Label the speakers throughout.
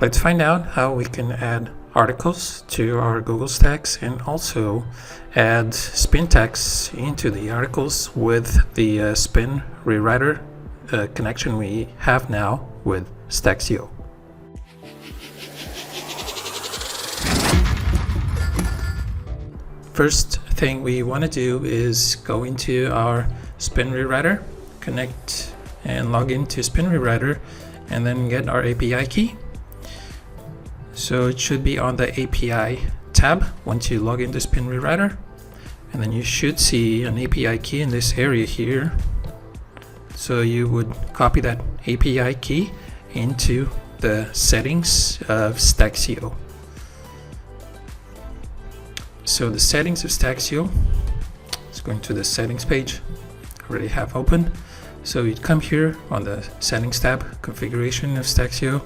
Speaker 1: Let's find out how we can add articles to our Google Stacks and also add Spintax into the articles with the Spinrewriter connection we have now with Staxio. First thing we want to do is go into our Spinrewriter, connect and log into Spinrewriter, and then get our API key. So it should be on the API tab once you log into Spinrewriter, and then you should see an API key in this area here. So you would copy that API key into the settings of Staxio. So the settings of Staxio, let's go into the settings page, I already have open. So you'd come here on the settings tab, configuration of Staxio.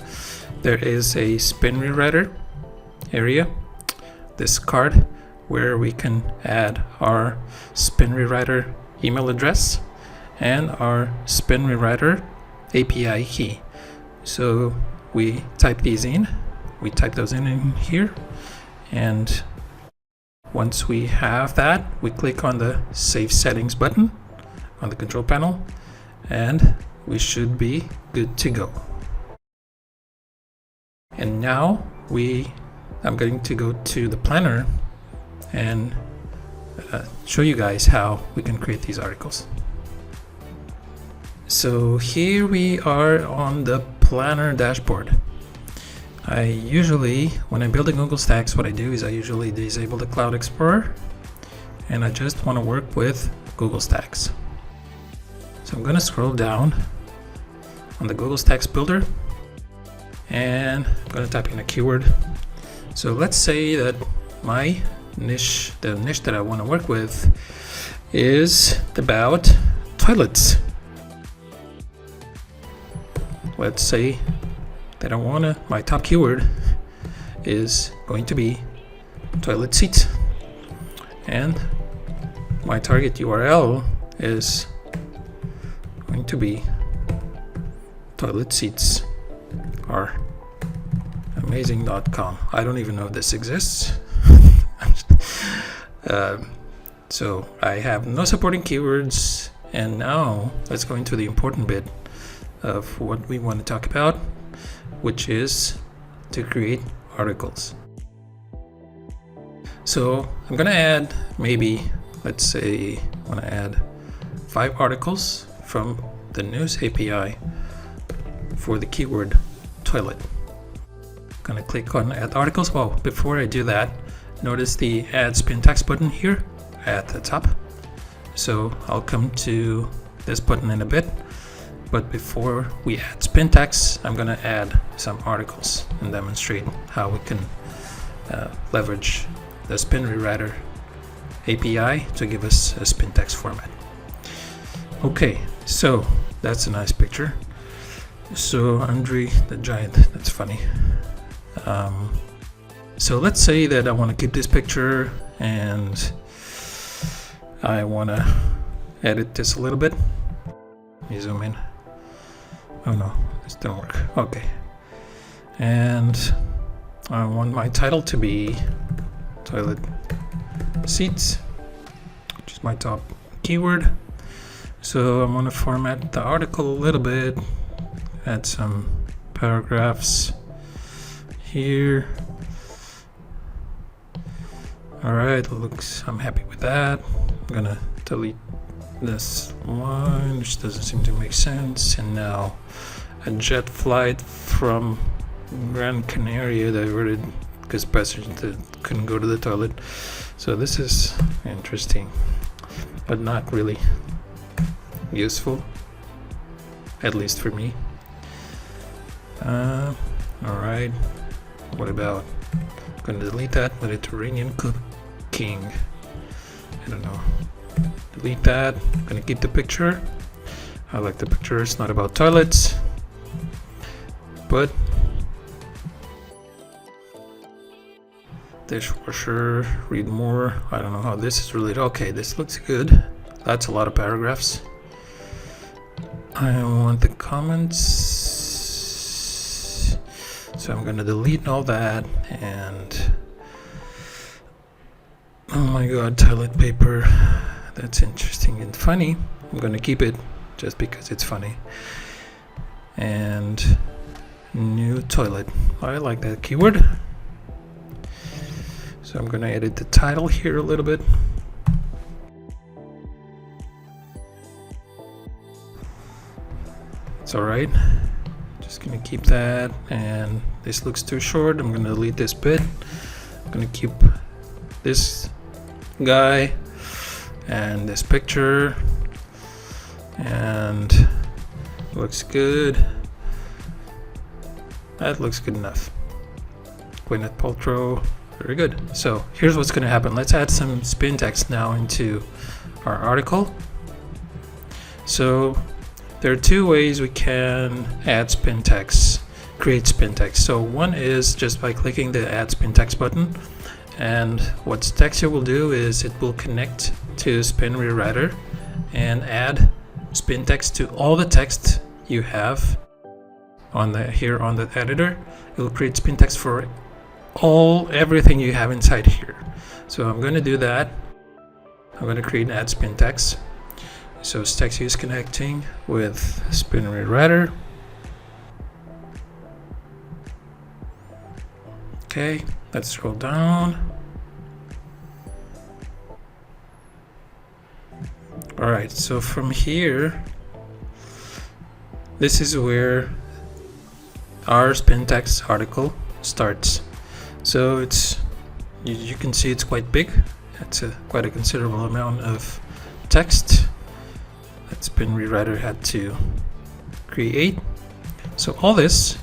Speaker 1: There is a Spinrewriter area, this card, where we can add our Spinrewriter email address and our Spinrewriter API key. So we type these in, we type those in here, and once we have that, we click on the Save Settings button on the control panel, and we should be good to go. And now I'm going to go to the planner and show you guys how we can create these articles. So here we are on the planner dashboard. I usually, when I'm building Google Stacks, what I do is I usually disable the Cloud Explorer and I just want to work with Google Stacks. So I'm going to scroll down on the Google Stacks Builder and I'm going to type in a keyword. So let's say that my niche, the niche that I want to work with, is about toilets. Let's say that my top keyword is going to be toilet seats, and my target URL is going to be toilet seats are amazing.com. I don't even know if this exists. So I have no supporting keywords, and now let's go into the important bit of what we want to talk about, which is to create articles. So I'm going to add let's say I want to add 5 articles from the news API for the keyword toilet. I'm going to click on add articles. Well, before I do that, notice the add Spintax button here at the top. So I'll come to this button in a bit. But before we add Spintax, I'm going to add some articles and demonstrate how we can leverage the Spinrewriter API to give us a Spintax format. Okay, so that's a nice picture. So Andre the Giant, that's funny. So let's say that I want to keep this picture and I want to edit this a little bit. Let me zoom in. Oh no, this didn't work. Okay. And I want my title to be toilet seats, which is my top keyword. So I'm going to format the article a little bit, add some paragraphs here. Alright, I'm happy with that. I'm going to delete this line, which doesn't seem to make sense, and now a jet flight from Gran Canaria diverted because passengers couldn't go to the toilet. So this is interesting, but not really useful, at least for me. Alright, what about, I'm going to delete that, Mediterranean cooking, I don't know. Delete that. I'm gonna keep the picture. I like the picture. It's not about toilets, but dishwasher, read more. I don't know how this is related. Okay, this looks good. That's a lot of paragraphs. I want the comments. So I'm gonna delete all that, and oh my god, toilet paper. That's interesting and funny. I'm gonna keep it just because it's funny. And new toilet. I like that keyword. So I'm gonna edit the title here a little bit. It's alright. Just gonna keep that, and this looks too short. I'm gonna delete this bit. I'm gonna keep this guy and this picture, and looks good. That looks good enough. Gwyneth Paltrow, very good. So here's what's gonna happen. Let's add some spin text now into our article. So there are two ways we can add spin text, create spin text. So one is just by clicking the add spin text button, and what Staxio will do is it will connect to Spinrewriter and add spin text to all the text you have on the editor. It will create spin text for everything you have inside here. So I'm going to do that. I'm going to create an add spin text. So Staxio is connecting with Spinrewriter. Okay, let's scroll down. All right, so from here, this is where our Spintax article starts. So it's, you can see it's quite big. It's quite a considerable amount of text that Spinrewriter had to create. So all this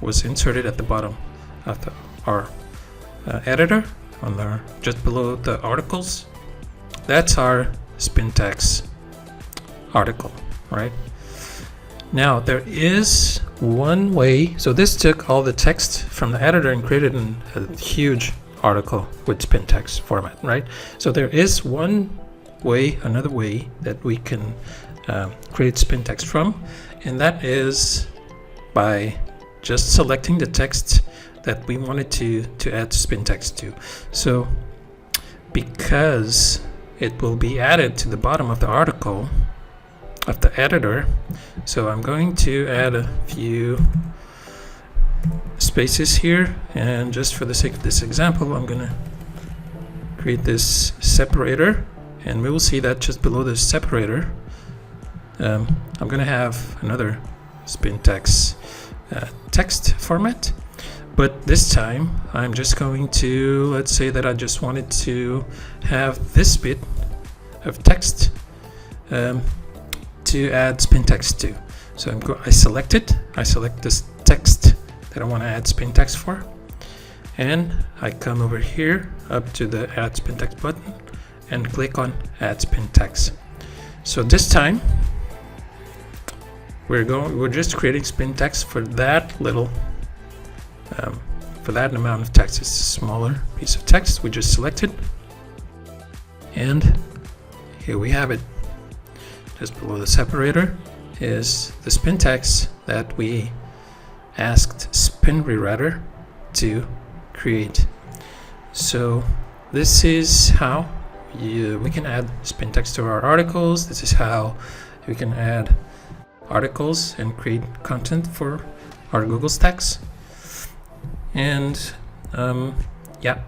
Speaker 1: was inserted at the bottom of our editor, just below the articles. That's our Spintax article, right? Now there is one way. So this took all the text from the editor and created a huge article with Spintax format, right? So there is another way that we can create spin text from, and that is by just selecting the text that we wanted to add spin text to. So because it will be added to the bottom of the article of the editor, so I'm going to add a few spaces here, and just for the sake of this example, I'm gonna create this separator, and we will see that just below the separator I'm gonna have another Spintax text format, but this time I'm just going to, let's say that I just wanted to have this bit of text to add spin text to. So I select this text that I want to add spin text for, and I come over here up to the add spin text button and click on add spin text. So this time we're just creating spin text for that little for that amount of text. It's a smaller piece of text we just selected, and here we have it. Just below the separator is the spin text that we asked Spinrewriter to create. So this is how we can add spin text to our articles. This is how we can add articles and create content for our Google Stacks. And yeah,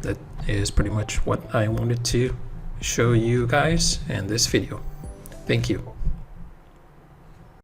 Speaker 1: that is pretty much what I wanted to show you guys in this video. Thank you.